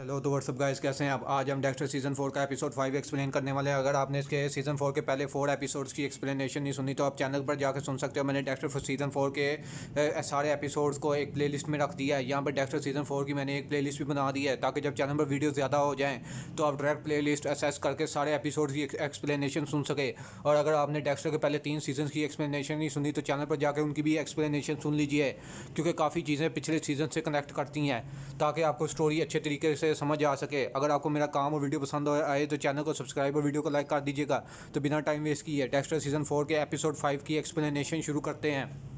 Hello तो WhatsApp guys, कैसे हैं आप। आज हम डेक्स्टर सीज़न 4 का एपिसोड 5 एक्सप्लेन करने वाले हैं। अगर आपने इसके सीज़न 4 के पहले 4 एपिसोड्स की एक्सप्लेनेशन नहीं सुनी तो आप चैनल पर जाकर सुन सकते हो। मैंने डेक्स्टर सीज़न 4 के सारे एपिसोड्स को एक प्लेलिस्ट में रख दिया है। यहाँ पर डेक्स्टर सीज़न 4 की मैंने एक प्लेलिस्ट भी बना दी है ताकि जब चैनल पर वीडियो ज़्यादा हो जाएँ तो आप डायरेक्ट प्लेलिस्ट असेस करके सारे एपिसोड की एक्सप्लेनेशन सुन सके। और अगर आपने डेक्स्टर के पहले 3 सीजन की एक्सप्लेनेशन नहीं सुनी तो चैनल पर जाकर उनकी भी एक्सप्लेनेशन सुन लीजिए, क्योंकि काफ़ी चीज़ें पिछले सीज़न से कनेक्ट करती हैं ताकि आपको स्टोरी अच्छे तरीके से समझ आ सके। अगर आपको मेरा काम और वीडियो पसंद आए तो चैनल को सब्सक्राइब और वीडियो को लाइक कर दीजिएगा। तो बिना टाइम वेस्ट किए डेक्स्टर सीज़न 4 के एपिसोड 5 की एक्सप्लेनेशन शुरू करते हैं।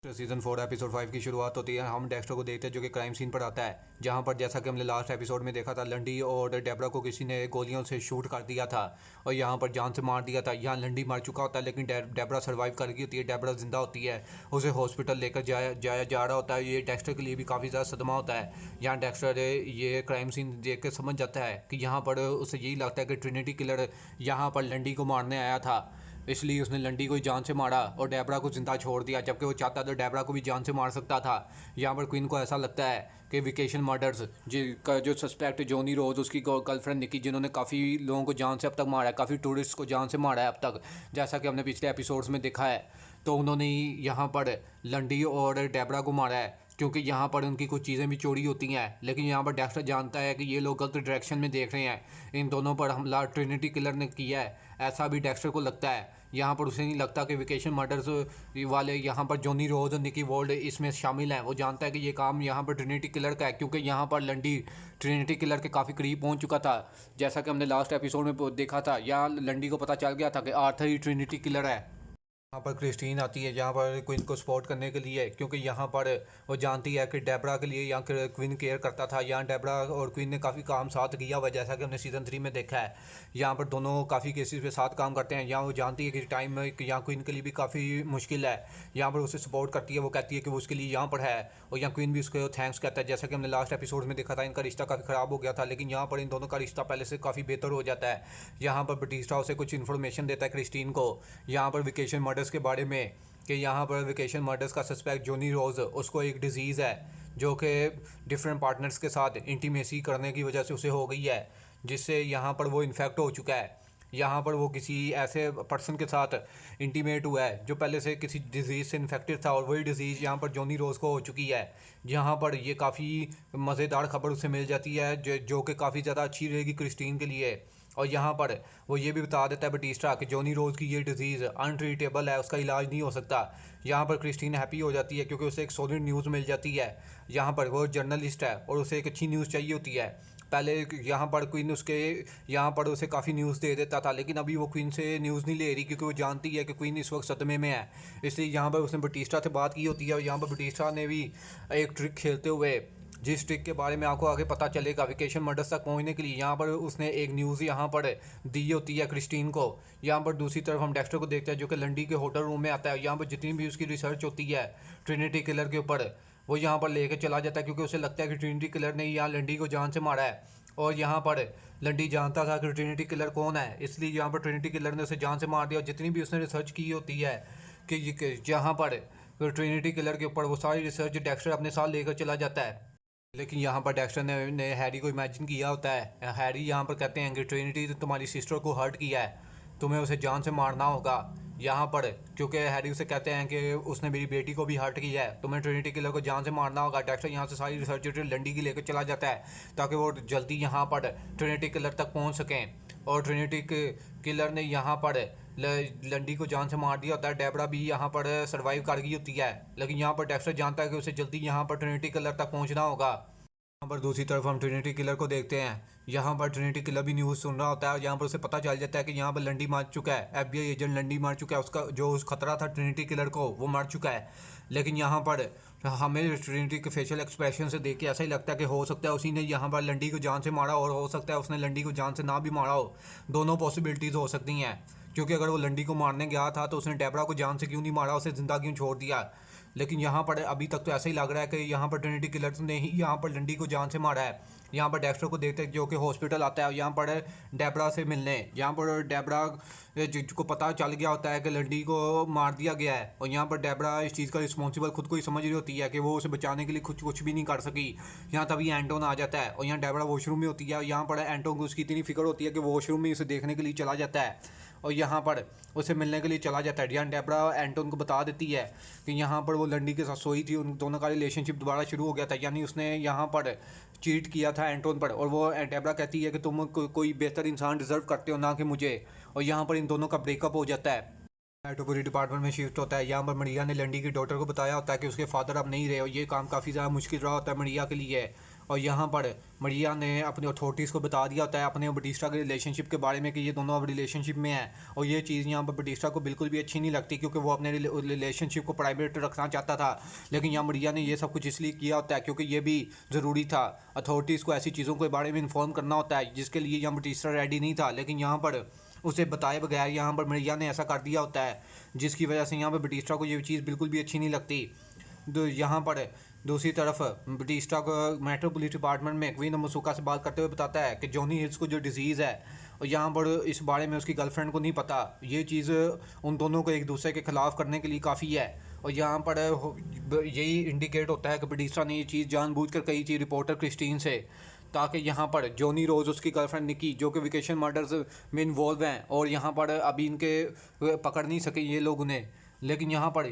सीजन 4 एपिसोड 5 की शुरुआत होती है। हम डेक्स्टर को देखते हैं जो कि क्राइम सीन पर आता है, जहां पर जैसा कि हमने लास्ट एपिसोड में देखा था, लंडी और डेबरा को किसी ने गोलियों से शूट कर दिया था और यहां पर जान से मार दिया था। यहाँ लंडी मर चुका होता है लेकिन डेबरा सर्वाइव कर गई होती है। डेबरा जिंदा होती है, उसे हॉस्पिटल लेकर जाया जा रहा होता है। ये डेक्स्टर के लिए भी काफ़ी ज़्यादा सदमा होता है। यहाँ डेक्स्टर ये क्राइम सीन देख कर समझ जाता है कि यहाँ पर उसे यही लगता है कि ट्रिनिटी किलर यहाँ पर लंडी को मारने आया था, इसलिए उसने लंडी को ही जान से मारा और डेबरा को जिंदा छोड़ दिया। जबकि वो चाहता तो डेबरा को भी जान से मार सकता था। यहाँ पर क्वीन को ऐसा लगता है कि वेकेशन मर्डर्स का जो सस्पेक्ट जॉनी रोज, उसकी गर्लफ्रेंड निकी, जिन्होंने काफ़ी लोगों को जान से अब तक मारा है, काफ़ी टूरिस्ट को जान से मारा है अब तक, जैसा कि हमने पिछले एपिसोड्स में देखा है, तो उन्होंने यहाँ पर लंडी और डेबरा को मारा है क्योंकि यहाँ पर उनकी कुछ चीज़ें भी चोरी होती हैं। लेकिन यहाँ पर डेक्स्टर जानता है कि ये लोग गलत डायरेक्शन में देख रहे हैं, इन दोनों पर हमला ट्रिनिटी किलर ने किया है, ऐसा भी डेक्स्टर को लगता है। यहाँ पर उसे नहीं लगता कि वेकेशन मर्डर्स वाले यहाँ पर जॉनी रोज और निकी वोल्ड इसमें शामिल हैं। वो जानता है कि ये काम यहाँ पर ट्रिनिटी किलर का है, क्योंकि यहाँ पर लंडी ट्रिनिटी किलर के काफ़ी करीब पहुँच चुका था। जैसा कि हमने लास्ट एपिसोड में देखा था, यहाँ लंडी को पता चल गया था कि आर्थर ही ट्रिनिटी किलर है। यहाँ पर क्रिस्टीन आती है यहाँ पर क्वीन को सपोर्ट करने के लिए, क्योंकि यहाँ पर वो जानती है कि डेबरा के लिए यहाँ क्वीन केयर करता था। यहाँ डेबरा और क्वीन ने काफ़ी काम साथ किया हुआ, जैसा कि हमने सीज़न 3 में देखा है। यहाँ पर दोनों काफ़ी केसेस पे साथ काम करते हैं। यहाँ वो जानती है कि टाइम में यहाँ क्वीन के लिए भी काफ़ी मुश्किल है, यहाँ पर उसे सपोर्ट करती है। वो कहती है कि वो उसके लिए यहाँ पर है और यहाँ क्वीन भी उसको थैंक्स कहता है। जैसा कि हमने लास्ट एपिसोड में देखा था, इनका रिश्ता काफ़ी ख़राब हो गया था, लेकिन यहाँ पर इन दोनों का रिश्ता पहले से काफ़ी बेहतर हो जाता है। यहाँ पर बटिस्टा उसे कुछ इन्फॉर्मेशन देता है क्रिस्टीन को, यहाँ पर वेकेशन मर्डर्स के बारे में, कि यहाँ पर वेकेशन मर्डर्स का सस्पेक्ट जॉनी रोज, उसको एक डिजीज़ है जो कि डिफरेंट पार्टनर्स के साथ इंटीमेसी करने की वजह से उसे हो गई है, जिससे यहाँ पर वो इन्फेक्ट हो चुका है। यहाँ पर वो किसी ऐसे पर्सन के साथ इंटीमेट हुआ है जो पहले से किसी डिज़ीज़ से इन्फेक्टेड था और वही डिज़ीज़ यहाँ पर जॉनी रोज को हो चुकी है। यहाँ पर ये काफ़ी मज़ेदार खबर उसे मिल जाती है जो कि काफ़ी ज़्यादा अच्छी रहेगी क्रिस्टीन के लिए। और यहाँ पर वो ये भी बता देता है बटिस्टा कि जॉनी रोज की ये डिज़ीज़ अनट्रीटेबल है, उसका इलाज नहीं हो सकता। यहाँ पर क्रिस्टीन हैप्पी हो जाती है क्योंकि उसे एक सॉलिड न्यूज़ मिल जाती है। यहाँ पर वो जर्नलिस्ट है और उसे एक अच्छी न्यूज़ चाहिए होती है। पहले यहाँ पर क्वीन उसके यहाँ पर उसे काफ़ी न्यूज़ दे देता था, लेकिन अभी वो क्वीन से न्यूज़ नहीं ले रही क्योंकि वो जानती है कि क्वीन इस वक्त सदमे में है। इसलिए यहाँ पर उसने बटिस्टा से बात की होती है और यहाँ पर बटिस्टा ने भी एक ट्रिक खेलते हुए, जिस ट्रिक के बारे में आपको आगे पता चलेगा वेकेशन मर्डर्स तक पहुंचने के लिए, यहाँ पर उसने एक न्यूज़ यहाँ पर दी होती है क्रिस्टीन को। यहाँ पर दूसरी तरफ हम डेक्स्टर को देखते हैं जो कि लंडी के होटल रूम में आता है। यहाँ पर जितनी भी उसकी रिसर्च होती है ट्रिनिटी किलर के ऊपर, वो यहाँ पर लेके चला जाता है, क्योंकि उसे लगता है कि ट्रिनिटी किलर ने यहाँ लंडी को जान से मारा है। और यहाँ पर लंडी जानता था कि ट्रिनिटी किलर कौन है, इसलिए यहाँ पर ट्रिनिटी किलर ने उसे जान से मार दिया। और जितनी भी उसने रिसर्च की होती है कि यहाँ पर ट्रिनिटी किलर के ऊपर, वो सारी रिसर्च डेक्स्टर अपने साथ लेकर चला जाता है। लेकिन यहाँ पर डेक्स्टर ने हैरी को इमेजिन किया होता है। हैरी यहाँ पर कहते हैं कि ट्रिनिटी ने तुम्हारी सिस्टर को हर्ट किया है, तुम्हें उसे जान से मारना होगा। यहाँ पर क्योंकि हैरी उसे कहते हैं कि उसने मेरी बेटी को भी हर्ट किया है, तुम्हें ट्रिनिटी किलर को जान से मारना होगा। डेक्स्टर यहाँ से सारी रिसर्च लंडी की लेकर चला जाता है ताकि वो जल्दी यहाँ पर ट्रिनिटी किलर तक पहुँच सकें। और ट्रिनिटी किलर ने यहाँ पर लंडी को जान से मार दिया होता है। डेबरा भी यहाँ पर सर्वाइव कर गई होती है, लेकिन यहाँ पर डेक्स्टर जानता है कि उसे जल्दी यहाँ पर ट्रिनिटी किलर तक पहुँचना होगा। यहाँ पर दूसरी तरफ हम ट्रिनिटी किलर को देखते हैं। यहाँ पर ट्रिनिटी किलर भी न्यूज़ सुन रहा होता है और यहाँ पर उसे पता चल जाता है कि यहाँ पर लंडी मार चुका है, FBI एजेंट लंडी मार चुका है। उसका जो उस खतरा था ट्रिनिटी किलर को, वो मर चुका है। लेकिन यहाँ पर हमें ट्रिनिटी के फेशियल एक्सप्रेशन से देख के ऐसा ही लगता है कि हो सकता है उसी ने यहाँ पर लंडी को जान से मारा और हो सकता है उसने लंडी को जान से ना भी मारा हो। दोनों पॉसिबिलिटीज़ हो सकती हैं, क्योंकि अगर वो लंडी को मारने गया था तो उसने डेबरा को जान से क्यों नहीं मारा, उसे ज़िंदा क्यों छोड़ दिया। लेकिन यहाँ पर अभी तक तो ऐसा ही लग रहा है कि यहाँ पर ट्रिनिटी किलर ने ही यहाँ पर लंडी को जान से मारा है, यहाँ पर डेक्स्टर को देखते हैं जो कि हॉस्पिटल आता है यहाँ पर डेबरा से मिलने। यहाँ पर डेबरा जिसको पता चल गया होता है कि लंडी को मार दिया गया है, और यहाँ पर डेबरा इस चीज़ का रिस्पॉन्सिबल खुद को ही समझ रही होती है कि वो उसे बचाने के लिए कुछ भी नहीं कर सकी। यहाँ तभी एंटोन आ जाता है और यहाँ डेबरा वॉशरूम में होती है। यहाँ पर एंटोन को उसकी इतनी फिक्र होती है कि वो वॉशरूम में उसे देखने के लिए चला जाता है और यहाँ पर उसे मिलने के लिए चला जाता है। यहाँ डेबरा एंटोन को बता देती है कि यहाँ पर वो लंडी के साथ सोई थी, उन दोनों का रिलेशनशिप दोबारा शुरू हो गया था, यानी उसने यहाँ पर चीट किया था एंटोन पर। और वो डेबरा कहती है कि तुम कोई बेहतर इंसान डिजर्व करते हो ना कि मुझे। और यहाँ पर इन दोनों का ब्रेकअप हो जाता है। मेट्रोपोली डिपार्टमेंट में शिफ्ट होता है। यहाँ पर मरिया ने लंडी की डॉटर को बताया होता है कि उसके फादर अब नहीं रहे और ये काम काफ़ी ज़्यादा मुश्किल रहा होता है मरिया के लिए। और यहाँ पर मरिया ने अपने अथॉरिटीज़ को बता दिया होता है अपने बटिस्टा के रिलेशनशिप के बारे में कि ये दोनों अब रिलेशनशिप में हैं। और ये चीज़ यहाँ पर बटिस्टा को बिल्कुल भी अच्छी नहीं लगती क्योंकि वो अपने रिलेशनशिप को प्राइवेट रखना चाहता था। लेकिन यहाँ मरिया ने ये सब कुछ इसलिए किया होता है क्योंकि ये भी ज़रूरी था। अथॉरिटीज़ को ऐसी चीज़ों के बारे में इन्फॉर्म करना होता है जिसके लिए यहाँ बटिस्टा रेडी नहीं था। लेकिन यहाँ पर उसे बताए बगैर यहाँ पर मरिया ने ऐसा कर दिया होता है, जिसकी वजह से यहाँ पर बटिस्टा को ये चीज़ बिल्कुल भी अच्छी नहीं लगती। तो यहाँ पर दूसरी तरफ बटिस्टा को मेट्रोपोलिस डिपार्टमेंट में क्वीन मसूका से बात करते हुए बताता है कि जॉनी हिल्स को जो डिजीज़ है और यहाँ पर इस बारे में उसकी गर्लफ्रेंड को नहीं पता। ये चीज़ उन दोनों को एक दूसरे के ख़िलाफ़ करने के लिए काफ़ी है। और यहाँ पर यही इंडिकेट होता है कि बटिस्टा ने ये चीज़ जानबूझकर कही थी रिपोर्टर क्रिस्टीन से, ताकि यहाँ पर जॉनी रोज़ उसकी गर्लफ्रेंड निकी जो कि वेकेशन मर्डर्स में इन्वॉल्व हैं और यहाँ पर अभी इनके पकड़ नहीं सके ये लोग उन्हें। लेकिन यहाँ पर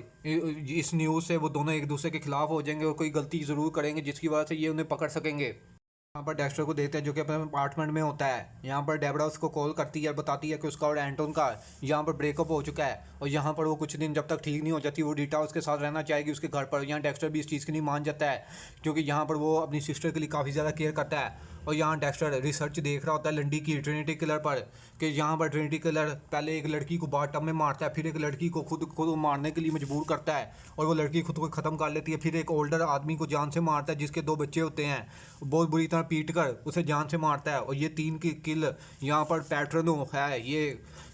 इस न्यूज़ से वो दोनों एक दूसरे के खिलाफ हो जाएंगे और कोई गलती ज़रूर करेंगे जिसकी वजह से ये उन्हें पकड़ सकेंगे। यहाँ पर डेक्स्टर को देखते हैं जो कि अपने अपार्टमेंट में होता है। यहाँ पर डेबरा उसको कॉल करती है और बताती है कि उसका और एंटोन का यहाँ पर ब्रेकअप हो चुका है और यहाँ पर वो कुछ दिन जब तक ठीक नहीं हो जाती वो रीटा उसके साथ रहना चाहेगी उसके घर पर। यहाँ डेक्स्टर भी इस चीज़ के लिए मान जाता है क्योंकि यहाँ पर वो अपनी सिस्टर के लिए काफ़ी ज़्यादा केयर करता है। और यहाँ डेक्स्टर रिसर्च देख रहा होता है लंडी की ट्रिनिटी किलर पर कि यहाँ पर ट्रिनिटी किलर पहले एक लड़की को बाथटब में मारता है, फिर एक लड़की को खुद मारने के लिए मजबूर करता है और वो लड़की खुद को ख़त्म कर लेती है, फिर एक ओल्डर आदमी को जान से मारता है जिसके 2 बच्चे होते हैं, बहुत बुरी तरह पीट कर उसे जान से मारता है। और ये 3 की किल यहाँ पर पैटर्न है ये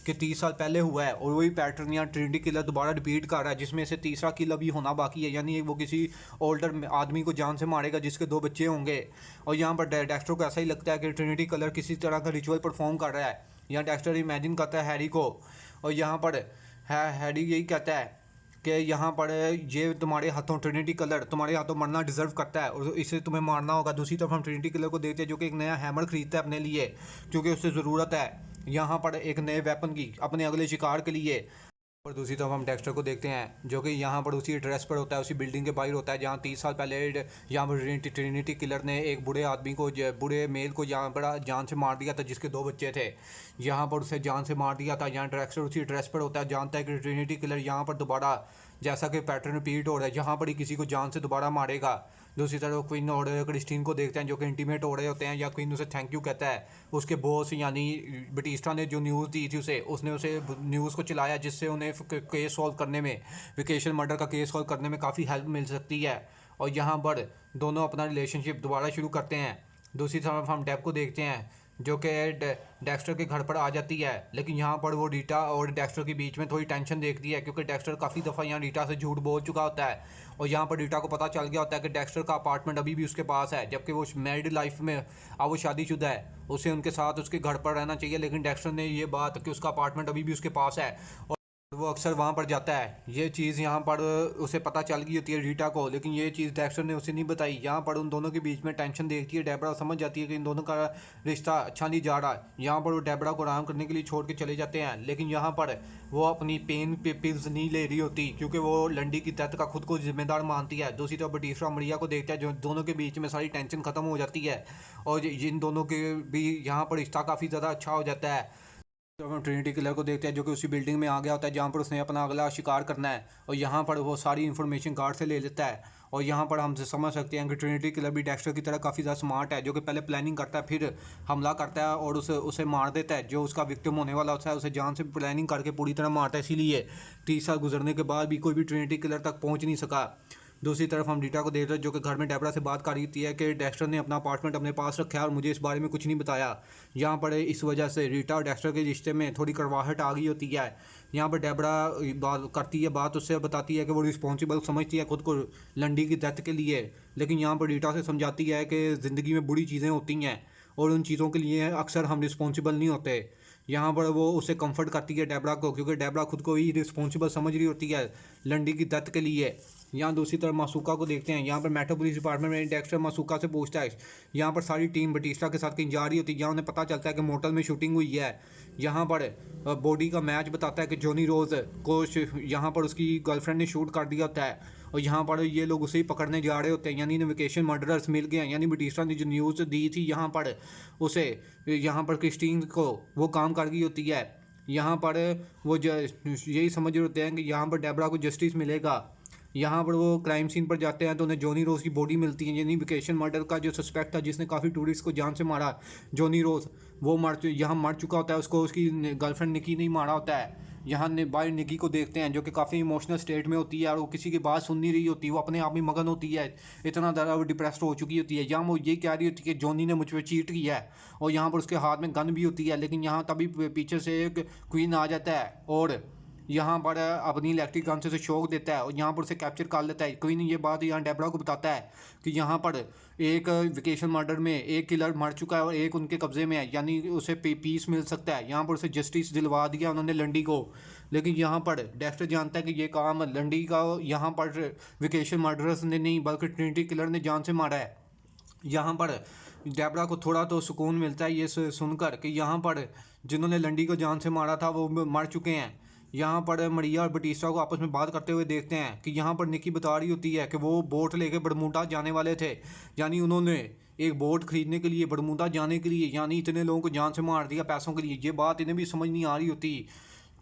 कि 30 साल पहले हुआ है और वही पैटर्न यहाँ ट्रिनिटी किलर दोबारा रिपीट कर रहा है, जिसमें से तीसरा किल अभी होना बाकी है, यानी वो किसी ओल्डर आदमी को जान से मारेगा जिसके 2 बच्चे होंगे। और यहाँ पर डेक्स्टर को ऐसा ही लगता है कि ट्रिनिटी किलर किसी तरह का रिचुअल परफॉर्म कर रहा है। यहाँ डेक्स्टर इमेजिन करता है हैरी को और यहाँ पर हैरी यही कहता है कि यहाँ पर ये तुम्हारे हाथों ट्रिनिटी किलर तुम्हारे हाथों मरना डिजर्व करता है और इसे तुम्हें मारना होगा। दूसरी तरफ हम ट्रिनिटी किलर को देखते हैं जो कि एक नया हैमर खरीदता है अपने लिए क्योंकि उससे ज़रूरत है यहाँ पर एक नए वेपन की अपने अगले शिकार के लिए। और दूसरी तरफ हम डेक्स्टर को देखते हैं जो कि यहाँ पर उसी एड्रेस पर होता है, उसी बिल्डिंग के बाहर होता है जहाँ 30 साल पहले यहाँ पर ट्रिनिटी किलर ने एक बूढ़े आदमी को बूढ़े मेल को यहाँ पर जान से मार दिया था जिसके 2 बच्चे थे। यहाँ पर उसे जान से मार दिया था। यहाँ डेक्स्टर उसी एड्रेस पर होता है, जानता है कि ट्रिनिटी किलर यहाँ पर दोबारा जैसा कि पैटर्न रिपीट हो रहा है यहाँ पर ही किसी को जान से दोबारा मारेगा। दूसरी तरफ क्वीन और क्रिस्टीन को देखते हैं जो कि इंटीमेट हो रहे होते हैं या क्वीन उसे थैंक यू कहता है। उसके बॉस यानी बटिस्टा ने जो न्यूज़ दी थी उसने उसे न्यूज़ को चलाया जिससे उन्हें केस सॉल्व करने में वेकेशन मर्डर का केस सॉल्व करने में काफ़ी हेल्प मिल सकती है। और यहाँ पर दोनों अपना रिलेशनशिप दोबारा शुरू करते हैं। दूसरी तरफ हम डेब को देखते हैं जो कि डेक्स्टर के घर पर आ जाती है, लेकिन यहाँ पर वो रीटा और डेक्स्टर के बीच में थोड़ी टेंशन देखती है क्योंकि डेक्स्टर काफ़ी दफ़ा यहाँ रीटा से झूठ बोल चुका होता है और यहाँ पर रीटा को पता चल गया होता है कि डेक्स्टर का अपार्टमेंट अभी भी उसके पास है जबकि वो मैरिड लाइफ में अब वो शादीशुदा है, उसे उनके साथ उसके घर पर रहना चाहिए। लेकिन डेक्स्टर ने ये बात कि उसका अपार्टमेंट अभी भी उसके पास है और वो अक्सर वहाँ पर जाता है, ये चीज़ यहाँ पर उसे पता चल गई होती है रीटा को, लेकिन ये चीज़ डेक्स्टर ने उसे नहीं बताई। यहाँ पर उन दोनों के बीच में टेंशन देखती है डेबरा, समझ जाती है कि इन दोनों का रिश्ता अच्छा नहीं जा रहा। यहाँ पर वो डेबरा को आराम करने के लिए छोड़ के चले जाते हैं, लेकिन यहाँ पर वो अपनी पेन पिल्स नहीं ले रही होती क्योंकि वो लंडी की डेथ का खुद को जिम्मेदार मानती है। दूसरी तरफ बटिस्टा मरिया को देखता है जो दोनों के बीच में सारी टेंशन ख़त्म हो जाती है और इन दोनों के भी यहाँ पर रिश्ता काफ़ी ज़्यादा अच्छा हो जाता है। तो हम ट्रिनिटी किलर को देखते हैं जो कि उसी बिल्डिंग में आ गया होता है जहाँ पर उसने अपना अगला शिकार करना है और यहाँ पर वो सारी इन्फॉर्मेशन गार्ड से ले लेता है। और यहाँ पर हम समझ सकते हैं कि ट्रिनिटी किलर भी डेक्स्टर की तरह काफ़ी ज़्यादा स्मार्ट है जो कि पहले प्लानिंग करता है फिर हमला करता है और उसे मार देता है। जो उसका विक्टिम होने वाला होता है उसे जान से प्लानिंग करके पूरी तरह मारता है। इसीलिए 30 साल गुजरने के बाद भी कोई भी ट्रिनिटी किलर तक पहुँच नहीं सका। दूसरी तरफ हम रीटा को देख रहे हैं जो कि घर में डेबरा से बात कर रही होती है कि डेक्स्टर ने अपना अपार्टमेंट अपने पास रखा है और मुझे इस बारे में कुछ नहीं बताया। यहाँ पर इस वजह से रीटा और डेक्स्टर के रिश्ते में थोड़ी कड़वाहट आ गई होती है। यहाँ पर डेबरा बात करती है, बात उससे बताती है कि वो रिस्पॉन्सिबल समझती है खुद को लंडी की डेथ के लिए, लेकिन यहाँ पर रीटा से समझाती है कि ज़िंदगी में बुरी चीज़ें होती हैं और उन चीज़ों के लिए अक्सर हम रिस्पॉन्सिबल नहीं होते। यहाँ पर वो उसे कंफर्ट करती है डेबरा को, क्योंकि डेबरा खुद को ही रिस्पॉन्सिबल समझ रही होती है लंडी की डेथ के लिए। यहाँ दूसरी तरफ मासूका को देखते हैं। यहाँ पर मेट्रो पुलिस डिपार्टमेंट में डेक्स्टर मासूका से पूछता है। यहाँ पर सारी टीम बटिस्टा के साथ कहीं जा रही होती है, जहाँ उन्हें पता चलता है कि मोटल में शूटिंग हुई है। यहाँ पर बॉडी का मैच बताता है कि जॉनी रोज को यहाँ पर उसकी गर्लफ्रेंड ने शूट कर दिया होता है और यहाँ पर ये लोग उसे ही पकड़ने जा रहे होते हैं, यानी वेकेशन मर्डरर्स मिल गए हैं। यानी बटिस्टा ने जो न्यूज़ दी थी यहाँ पर उसे, यहाँ पर क्रिस्टीन को वो काम कर गई होती है। यहाँ पर वो यही समझ रहे होते हैं कि यहाँ पर डेबरा को जस्टिस मिलेगा। यहाँ पर वो क्राइम सीन पर जाते हैं तो उन्हें जॉनी रोज की बॉडी मिलती है, यानी वेकेशन मर्डर का जो सस्पेक्ट था जिसने काफ़ी टूरिस्ट को जान से मारा, जॉनी रोज, वो यहाँ मर चुका होता है। उसको उसकी गर्लफ्रेंड निकी नहीं मारा होता है। यहाँ बाई निकी को देखते हैं जो कि काफ़ी इमोशनल स्टेट में होती है और वो किसी की बात सुन नहीं रही होती, वो अपने आप में मगन होती है, इतना ज़्यादा वो डिप्रेस्ड हो चुकी होती है। यहाँ वो ये कह रही होती है कि जॉनी ने मुझ पर चीट किया है और यहाँ पर उसके हाथ में गन भी होती है, लेकिन यहाँ तभी पीछे से एक क्वीन आ जाता है और यहाँ पर अपनी इलेक्ट्रिक गन से उसे शॉक देता है और यहाँ पर उसे कैप्चर कर लेता है। कोई नहीं ये बात यहाँ डेबरा को बताता है कि यहाँ पर एक वेकेशन मर्डर में एक किलर मर चुका है और एक उनके कब्जे में है, यानी उसे पीस मिल सकता है। यहाँ पर उसे जस्टिस दिलवा दिया उन्होंने लंडी को, लेकिन यहाँ पर डेक्स्टर जानता है कि ये काम लंडी का यहाँ पर वेकेशन मर्डरर्स ने नहीं बल्कि ट्रिनिटी किलर ने जान से मारा है। यहाँ पर डेबरा को थोड़ा तो सुकून मिलता है ये सुनकर कि यहाँ पर जिन्होंने लंडी को जान से मारा था वो मर चुके हैं। यहाँ पर मरिया और बटिस्टा को आपस में बात करते हुए देखते हैं कि यहाँ पर निकी बता रही होती है कि वो बोट लेके बरमूडा जाने वाले थे, यानी उन्होंने एक बोट खरीदने के लिए बरमूडा जाने के लिए, यानी इतने लोगों को जान से मार दिया पैसों के लिए। ये बात इन्हें भी समझ नहीं आ रही होती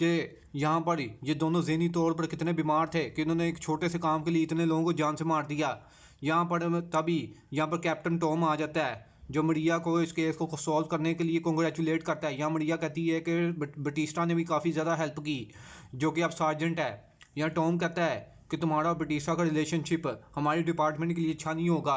कि यहाँ पर ये दोनों ज़हनी तौर पर कितने बीमार थे कि इन्होंने एक छोटे से काम के लिए इतने लोगों को जान से मार दिया। यहाँ पर तभी यहाँ पर कैप्टन टॉम आ जाता है जो मरिया को इस केस को सॉल्व करने के लिए कंग्रेचुलेट करता है। यहाँ मरिया कहती है कि बटिस्टा ने भी काफ़ी ज़्यादा हेल्प की, जो कि अब सार्जेंट है। यहाँ टॉम कहता है कि तुम्हारा और बटिस्टा का रिलेशनशिप हमारे डिपार्टमेंट के लिए अच्छा नहीं होगा,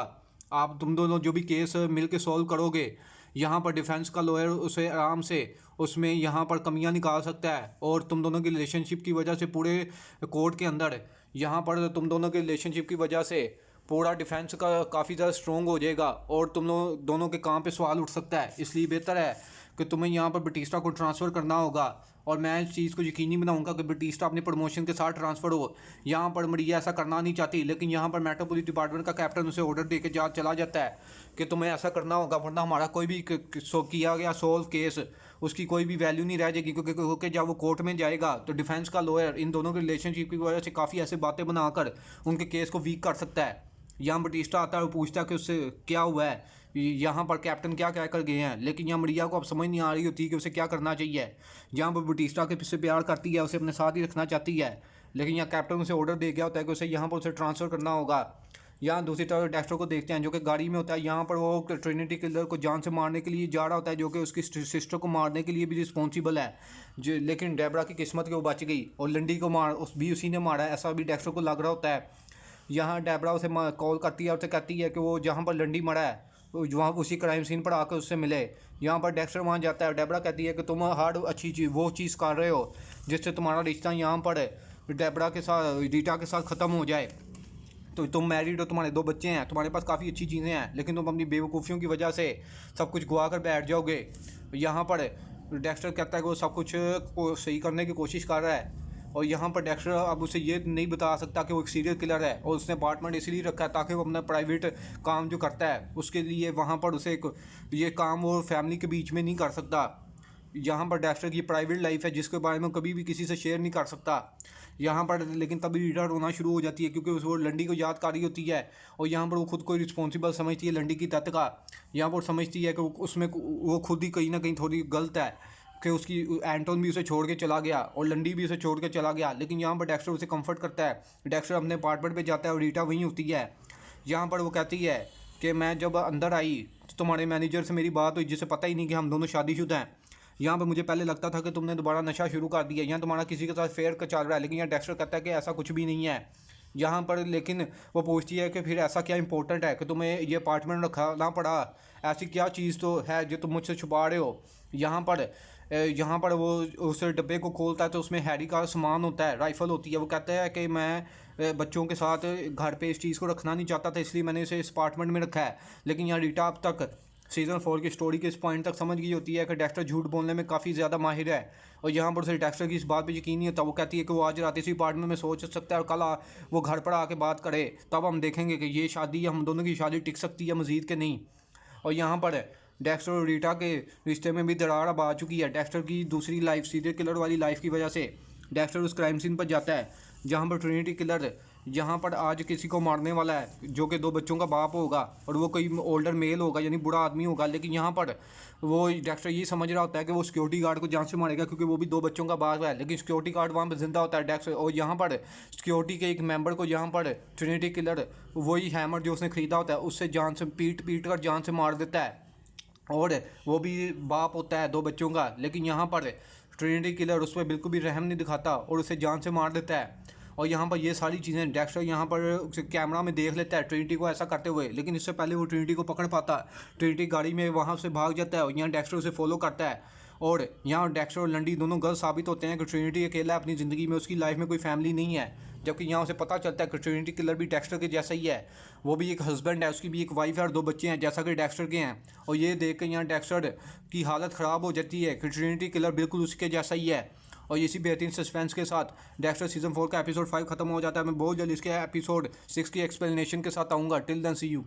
आप तुम दोनों जो भी केस मिल के सॉल्व करोगे, यहाँ पर डिफेंस का लॉयर उसे आराम से उसमें यहाँ पर कमियाँ निकाल सकता है और तुम दोनों की रिलेशनशिप की वजह से पूरे कोर्ट के अंदर यहाँ पर तुम दोनों के रिलेशनशिप की वजह से पूरा डिफेंस का काफ़ी ज़्यादा स्ट्रॉन्ग हो जाएगा और तुम लोग दोनों के काम पे सवाल उठ सकता है। इसलिए बेहतर है कि तुम्हें यहाँ पर बटिस्टा को ट्रांसफ़र करना होगा और मैं इस चीज़ को यकीनी बनाऊंगा कि बटिस्टा अपने प्रमोशन के साथ ट्रांसफ़र हो। यहाँ पर मरिया ऐसा करना नहीं चाहती, लेकिन यहाँ पर मेट्रो पुलिस डिपार्टमेंट का कैप्टन उसे ऑर्डर दे के चला जाता है कि तुम्हें ऐसा करना होगा, वरना हमारा कोई भी किया गया सोल्व केस उसकी कोई भी वैल्यू नहीं रह जाएगी, क्योंकि जब वो कोर्ट में जाएगा तो डिफेंस का लॉयर इन दोनों के रिलेशनशिप की वजह से काफ़ी ऐसे बातें बनाकर उनके केस को वीक कर सकता है। यहाँ बटिस्टा आता है और पूछता है कि उससे क्या हुआ है, यहाँ पर कैप्टन क्या कह कर गए हैं, लेकिन यहाँ मरिया को अब समझ नहीं आ रही होती कि उसे क्या करना चाहिए। यहाँ पर बटिस्टा के पीछे प्यार करती है, उसे अपने साथ ही रखना चाहती है, लेकिन यहाँ कैप्टन उसे ऑर्डर दे गया होता है कि उसे यहाँ पर उसे ट्रांसफ़र करना होगा। यहाँ दूसरी तरफ डेक्स्टर को देखते हैं जो कि गाड़ी में होता है। यहाँ पर वो ट्रिनिटी किलर को जान से मारने के लिए जा रहा होता है, जो कि उसकी सिस्टर को मारने के लिए भी रिस्पॉन्सिबल है, जो लेकिन डेबरा की किस्मत के वो बच गई और लंडी को भी उसी ने मारा है, ऐसा भी डेक्स्टर को लग रहा होता है। यहाँ डेबरा उसे कॉल करती है और उसे कहती है कि वो जहाँ पर लंडी मरा है वहाँ उसी क्राइम सीन पर आकर उससे मिले। यहाँ पर डेक्स्टर वहाँ जाता है। डेबरा कहती है कि तुम हर अच्छी चीज़ वो चीज़ कर रहे हो जिससे तुम्हारा रिश्ता यहाँ पर डेबरा के साथ रीटा के साथ ख़त्म हो जाए। तो तुम मैरिड हो, तुम्हारे 2 बच्चे हैं, तुम्हारे पास काफ़ी अच्छी चीज़ें हैं, लेकिन तुम अपनी बेवकूफ़ियों की वजह से सब कुछ गवा कर बैठ जाओगे। यहाँ पर डेक्स्टर कहता है कि वो सब कुछ को सही करने की कोशिश कर रहा है और यहाँ पर डेक्स्टर अब उसे ये नहीं बता सकता कि वो एक सीरियल किलर है और उसने अपार्टमेंट इसलिए रखा है ताकि वो अपना प्राइवेट काम जो करता है उसके लिए वहाँ पर उसे ये काम वो फैमिली के बीच में नहीं कर सकता। यहाँ पर डेक्स्टर की प्राइवेट लाइफ है जिसके बारे में कभी भी किसी से शेयर नहीं कर सकता। यहाँ पर लेकिन तभी रीटा रोना शुरू हो जाती है क्योंकि वो लंडी को याद कर रही होती है और यहाँ पर वो खुद को रिस्पॉन्सिबल समझती है लंडी की डेथ का। यहाँ पर समझती है कि उसमें वो खुद ही कहीं ना कहीं थोड़ी गलत है कि उसकी एंटोन भी उसे छोड़ के चला गया और लंडी भी उसे छोड़ के चला गया। लेकिन यहाँ पर डेक्स्टर उसे कंफर्ट करता है। डेक्स्टर अपने अपार्टमेंट पे जाता है और रीटा वहीं होती है। यहाँ पर वो कहती है कि मैं जब अंदर आई तो तुम्हारे मैनेजर से मेरी बात हुई जिसे पता ही नहीं कि हम दोनों शादीशुदा हैं। यहाँ पर मुझे पहले लगता था कि तुमने दोबारा नशा शुरू कर दिया, यहाँ तुम्हारा किसी के साथ फेयर का चल रहा है, लेकिन यहाँ डेक्स्टर कहता है कि ऐसा कुछ भी नहीं है। यहाँ पर लेकिन वो पूछती है कि फिर ऐसा क्या इंपॉर्टेंट है कि तुम्हें ये अपार्टमेंट रखाना पड़ा, ऐसी क्या चीज़ तो है जो तुम मुझसे छुपा रहे हो। यहाँ पर वो उस डब्बे को खोलता है तो उसमें हैरी का सामान होता है, राइफ़ल होती है। वो कहता है कि मैं बच्चों के साथ घर पे इस चीज़ को रखना नहीं चाहता था, इसलिए मैंने इसे इस अपार्टमेंट में रखा है। लेकिन यहाँ रीटा अब तक सीज़न 4 की स्टोरी के इस पॉइंट तक समझ गई होती है कि डेक्स्टर झूठ बोलने में काफ़ी ज़्यादा माहिर है, और यहाँ पर उसे डेक्स्टर की इस बात पे यकीन नहीं होता। वो कहती है कि वो आज रात इसी अपार्टमेंट में सोच सकता है और कल वो घर पर आके बात करे, तब हम देखेंगे कि ये शादी, हम दोनों की शादी टिक सकती है मज़ीद के नहीं। और यहाँ पर डेक्स्टर और रीटा के रिश्ते में भी दरार अब आ चुकी है। डेक्स्टर की दूसरी लाइफ, सीरियल किलर वाली लाइफ की वजह से डेक्स्टर उस क्राइम सीन पर जाता है जहाँ पर ट्रिनिटी किलर यहाँ पर आज किसी को मारने वाला है, जो कि 2 बच्चों का बाप होगा, और वो कोई ओल्डर मेल होगा यानी बूढ़ा आदमी होगा। लेकिन यहाँ पर वो डेक्स्टर ये समझ रहा होता है कि वो सिक्योरिटी गार्ड को जान से मारेगा, क्योंकि वो भी 2 बच्चों का बाप है। लेकिन सिक्योरिटी गार्ड वहाँ पर जिंदा होता है डेक्स्टर, और यहाँ पर सिक्योरिटी के एक मेंबर को यहाँ पर ट्रिनिटी किलर वही हैमर जो उसने ख़रीदा होता है उससे जान से पीट कर जान से मार देता है, और वो भी बाप होता है 2 बच्चों का। लेकिन यहाँ पर ट्रिनिटी किलर उस पर बिल्कुल भी रहम नहीं दिखाता और उसे जान से मार देता है। और यहाँ पर ये सारी चीज़ें डेक्स्टर यहाँ पर कैमरा में देख लेता है ट्रिनिटी को ऐसा करते हुए, लेकिन इससे पहले वो ट्रिनिटी को पकड़ पाता है। ट्रिनिटी गाड़ी में वहाँ से भाग जाता है और यहाँ डेक्स्टर उसे फॉलो करता है, और यहाँ डेक्स्टर और लंडी दोनों गलत साबित होते हैं कि ट्रिनिटी अकेला है अपनी ज़िंदगी में, उसकी लाइफ में कोई फैमिली नहीं है। जबकि यहाँ उसे पता चलता है कि ट्रिनिटी किलर भी डेक्स्टर के जैसा ही है, वो भी एक हस्बैंड है, उसकी भी एक वाइफ है और 2 बच्चे हैं जैसा कि डेक्स्टर के हैं। और ये देख कर यहाँ डेक्स्टर की हालत ख़राब हो जाती है कि ट्रिनिटी किलर बिल्कुल उसके जैसा ही है। और इसी बेहतरीन सस्पेंस के साथ डेक्स्टर सीज़न 4 का एपिसोड 5 खत्म हो जाता है। मैं बहुत जल्द इसके एपिसोड 6 की एक्सप्लेनेशन के साथ आऊँगा। Till then see you.